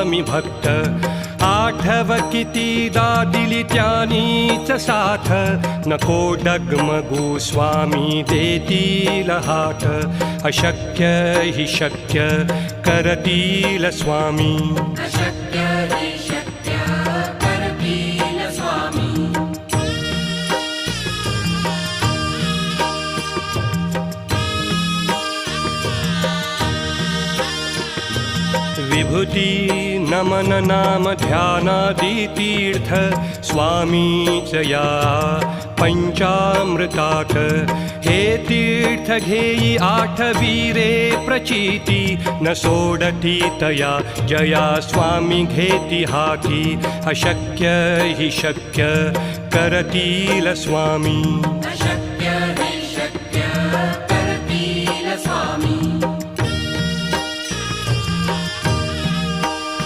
स्वामी भक्त आठव कितीदा दिली त्यानीच साथ नको डगमगू स्वामी देतील हात अशक्य हि शक्य करतील स्वामी अशक्य हि शक्य करतील स्वामी विभूती नमन नाम ध्यानादि तीर्थ स्वामीच या पंचामृतात हे तीर्थ घेई आठवीरे प्रचिती न सोडती तया जया स्वामी घेती हाती अशक्य हि शक्य करतील स्वामी